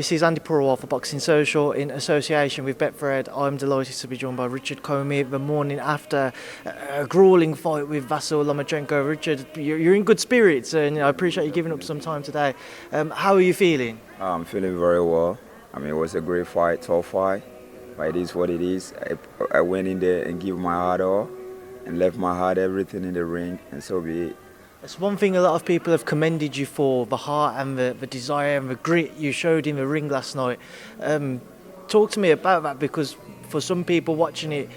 This is Andi Purewal for Boxing Social in association with Betfred. I'm delighted to be joined by Richard Commey the morning after a gruelling fight with Vasyl Lomachenko. Richard, you're in good spirits and I appreciate you giving up some time today. How are you feeling? I'm feeling very well. I mean, it was a great fight, tough fight, but it is what it is. I went in there and gave my heart all and left my heart everything in the ring, and so be it. It's one thing a lot of people have commended you for, the heart and the desire and the grit you showed in the ring last night. Talk to me about that, because for some people watching it,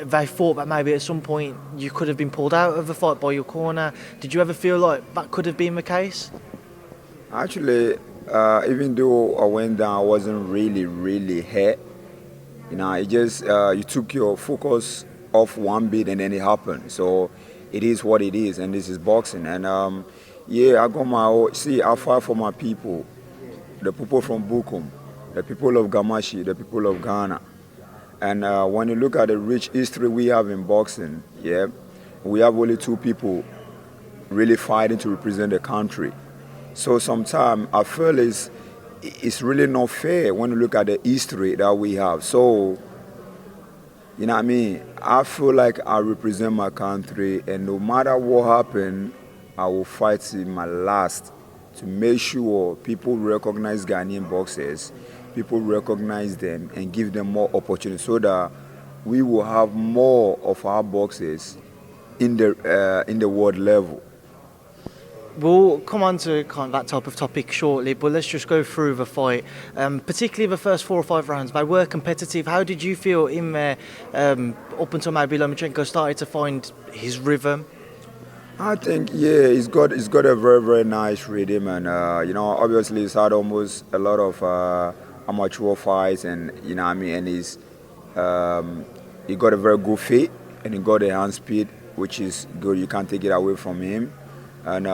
they thought that maybe at some point you could have been pulled out of the fight by your corner. Did you ever feel like that could have been the case? Actually, even though I went down, I wasn't really hurt. You know, it just, you took your focus off one bit and then it happened. So it is what it is, and this is boxing. And yeah, I got I fight for my people, the people from Bukum, the people of Gamashi, the people of Ghana. And when you look at the rich history we have in boxing, yeah, we have only two people really fighting to represent the country. So sometimes I feel it's really not fair when you look at the history that we have. So, you know what I mean? I feel like I represent my country, and no matter what happens, I will fight till my last to make sure people recognize Ghanaian boxers, people recognize them and give them more opportunities so that we will have more of our boxers in the world level. We'll come on to kind of that type of topic shortly, but let's just go through the fight. Particularly the first 4 or 5 rounds, they were competitive. How did you feel in there up until maybe Lomachenko started to find his rhythm? I think, yeah, he's got a very nice rhythm, and you know, obviously he's had almost a lot of amateur fights, and you know what I mean, and he got a very good feet, and he got a hand speed, which is good. You can't take it away from him. And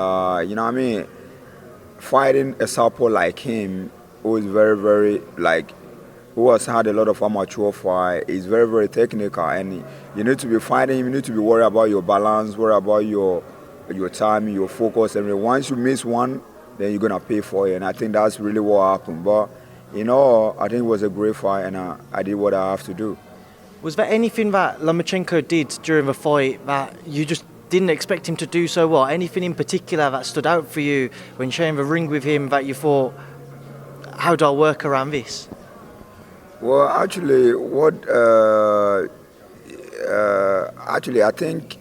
you know what I mean, fighting a southpaw like him, who is very like, who has had a lot of amateur fight, is very technical, and you need to be fighting him. You need to be worried about your balance, worried about your timing, your focus. And once you miss one, then you're gonna pay for it. And I think that's really what happened. But you know, I think it was a great fight, and I did what I have to do. Was there anything that Lomachenko did during the fight that you just didn't expect him to do so well? Anything in particular that stood out for you when sharing the ring with him that you thought, how do I work around this? Well, actually, I think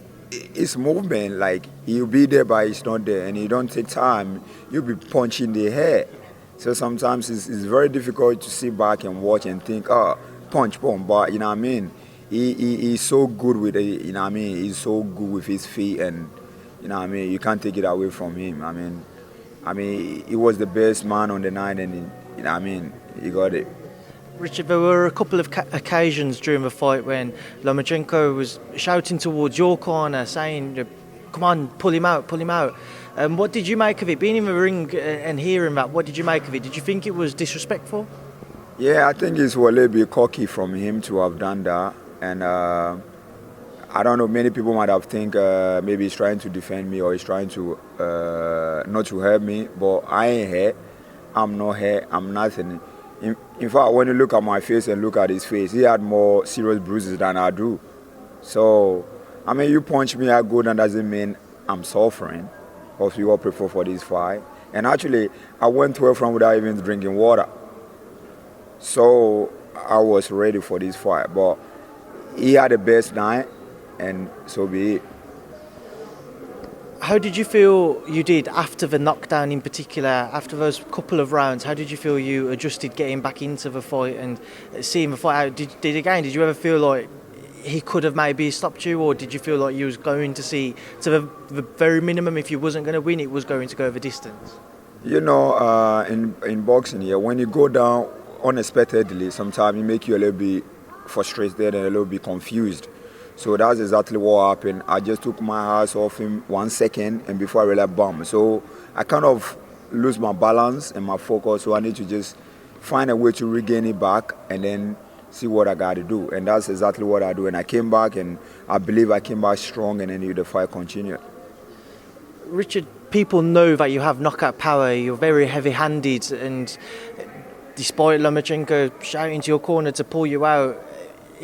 his movement, like, he'll be there but he's not there, and you don't take time, you'll be punching the head. So sometimes it's very difficult to sit back and watch and think, oh, punch, but you know what I mean? He's so good with it, you know what I mean? He's so good with his feet, and you know what I mean? You can't take it away from him. I mean, he was the best man on the night, and you know what I mean? He got it. Richard, there were a couple of occasions during the fight when Lomachenko was shouting towards your corner, saying, "Come on, pull him out, pull him out." What did you make of it? Being in the ring and hearing that, what did you make of it? Did you think it was disrespectful? Yeah, I think it's a little bit cocky from him to have done that. And I don't know, many people might have think maybe he's trying to defend me or he's trying to not to hurt me, but I ain't hurt. I'm not hurt. I'm nothing. In fact, when you look at my face and look at his face, he had more serious bruises than I do. So, I mean, you punch me, I go down, doesn't mean I'm suffering. Or you all prepare for this fight. And actually, I went 12 rounds without even drinking water. So, I was ready for this fight. But he had the best night, and so be it. How did you feel you did after the knockdown in particular, after those couple of rounds? How did you feel you adjusted getting back into the fight and seeing the fight out? Did you ever feel like he could have maybe stopped you, or did you feel like you was going to see, to the very minimum, if you wasn't going to win, it was going to go the distance? You know, in boxing, yeah, when you go down unexpectedly, sometimes it make you a little bit frustrated and a little bit confused. So that's exactly what happened. I just took my eyes off him 1 second, and before I realized, bam. So I kind of lose my balance and my focus, so I need to just find a way to regain it back and then see what I got to do. And that's exactly what I do. And I came back, and I believe I came back strong, and then the fight continued. Richard, people know that you have knockout power, you're very heavy-handed, and despite Lomachenko shouting to your corner to pull you out,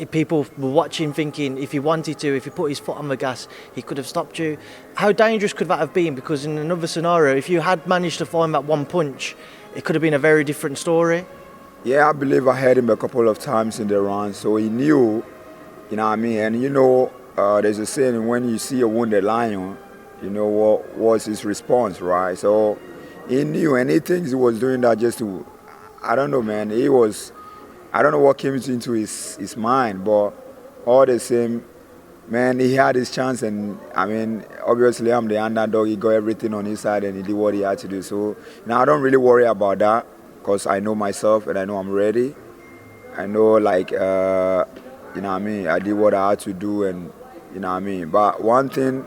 people were watching thinking if he wanted to, if he put his foot on the gas, he could have stopped you. How dangerous could that have been? Because in another scenario, if you had managed to find that one punch, it could have been a very different story. Yeah, I believe I had him a couple of times in the round, so he knew, you know what I mean? And you know, there's a saying, when you see a wounded lion, you know what was his response, right? So he knew, and he thinks he was doing that just to, I don't know, man, I don't know what came into his mind, but all the same, man, he had his chance, and I mean, obviously I'm the underdog, he got everything on his side and he did what he had to do. So now I don't really worry about that, because I know myself and I know I'm ready. I know, like, you know what I mean, I did what I had to do, and you know what I mean. But one thing,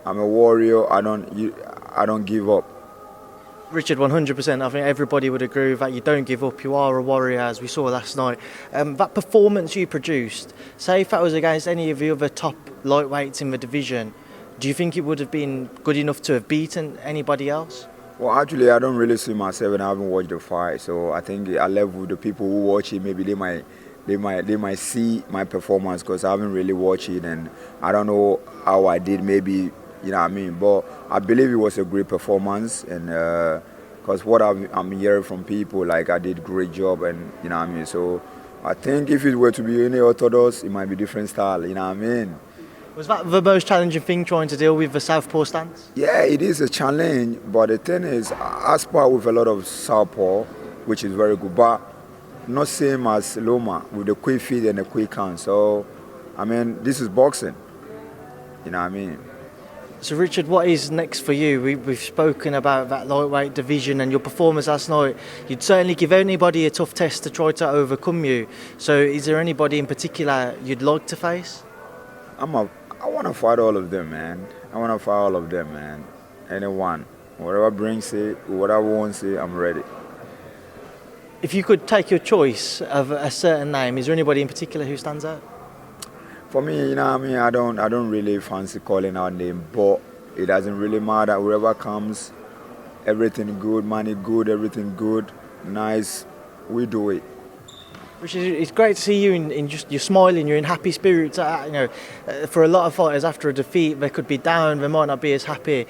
I'm a warrior, I don't give up. Richard, 100%. I think everybody would agree with that. You don't give up. You are a warrior, as we saw last night. That performance you produced, say if that was against any of the other top lightweights in the division, do you think it would have been good enough to have beaten anybody else? Well, actually, I don't really see myself, and I haven't watched the fight. So I think I left with the people who watch it. Maybe they might see my performance, because I haven't really watched it, and I don't know how I did. Maybe. You know what I mean? But I believe it was a great performance, and because what I'm hearing from people, like I did a great job, and you know what I mean? So I think if it were to be any orthodox, it might be different style, you know what I mean? Was that the most challenging thing, trying to deal with the southpaw stance? Yeah, it is a challenge, but the thing is, I spar with a lot of southpaw, which is very good, but not same as Loma, with the quick feet and the quick hands. So, I mean, this is boxing, you know what I mean? So Richard, what is next for you? We've spoken about that lightweight division and your performance last night. You'd certainly give anybody a tough test to try to overcome you. So is there anybody in particular you'd like to face? I want to fight all of them, man. Anyone. Whatever brings it, whatever wants it, I'm ready. If you could take your choice of a certain name, is there anybody in particular who stands out? For me, you know what I mean, I don't really fancy calling out name, but it doesn't really matter. Whoever comes, everything good, money good, everything good, nice, we do it. Richard, it's great to see you in just, you're smiling, you're in happy spirits. You know, for a lot of fighters after a defeat, they could be down, they might not be as happy.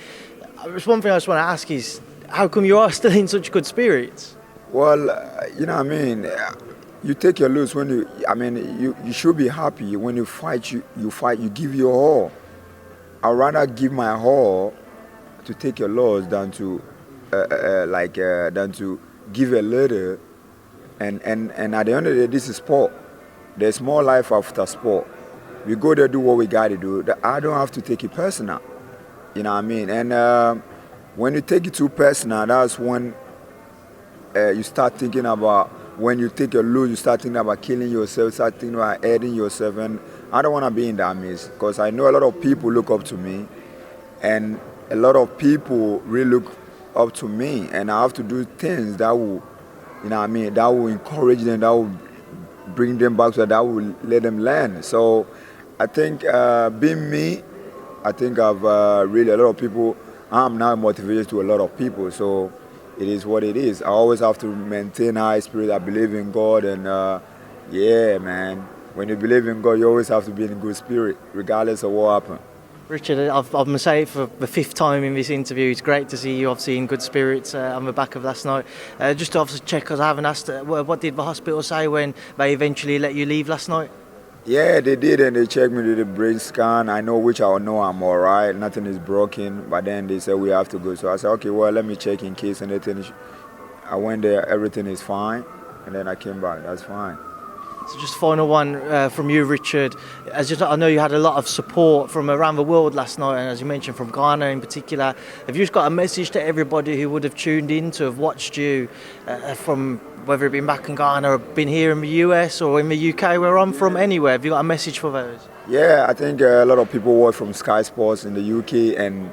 There's one thing I just want to ask is, how come you are still in such good spirits? Well, you know what I mean. You take your lose when you should be happy when you fight. You fight. You give your all. I'd rather give my all to take your loss than to give a little. And at the end of the day, this is sport. There's more life after sport. We go there, do what we got to do. I don't have to take it personal. You know what I mean? And when you take it too personal, that's when you start thinking about. When you take a lose, you start thinking about killing yourself, start thinking about adding yourself, and I don't want to be in that mess, because I know a lot of people look up to me, and a lot of people really look up to me, and I have to do things that will, you know what I mean, that will encourage them, that will bring them back, so that will let them learn. So I think being me, I think I've really, a lot of people, I'm now motivated to a lot of people, so it is what it is. I always have to maintain high spirit. I believe in God, and yeah, man. When you believe in God, you always have to be in good spirit, regardless of what happens. Richard, I'm going to say it for the fifth time in this interview. It's great to see you obviously in good spirits on the back of last night. Just to obviously check, because I haven't asked, what did the hospital say when they eventually let you leave last night? Yeah, they did, and they checked me, did a brain scan. I know which I know I'm all right, nothing is broken, but then they said we have to go. So I said, okay, well, let me check in case anything. I went there, everything is fine, and then I came back, that's fine. So just final one from you, Richard. I know you had a lot of support from around the world last night, and as you mentioned, from Ghana in particular. Have you just got a message to everybody who would have tuned in to have watched you from whether it been back in Ghana or been here in the US or in the UK, where I'm from, anywhere? Have you got a message for those? Yeah, I think a lot of people watch from Sky Sports in the UK, and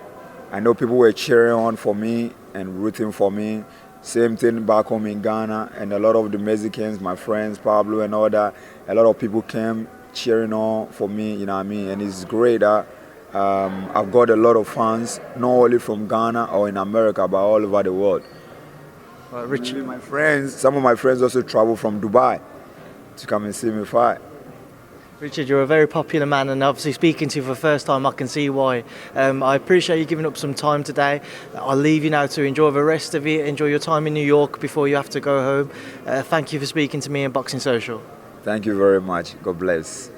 I know people were cheering on for me and rooting for me. Same thing back home in Ghana, and a lot of the Mexicans, my friends, Pablo and all that, a lot of people came cheering on for me, you know what I mean? And it's great that I've got a lot of fans, not only from Ghana or in America, but all over the world. Richard. Even my friends, some of my friends also travel from Dubai to come and see me fight. Richard, you're a very popular man, and obviously speaking to you for the first time, I can see why. I appreciate you giving up some time today. I'll leave you now to enjoy the rest of it, enjoy your time in New York before you have to go home. Thank you for speaking to me in Boxing Social. Thank you very much. God bless.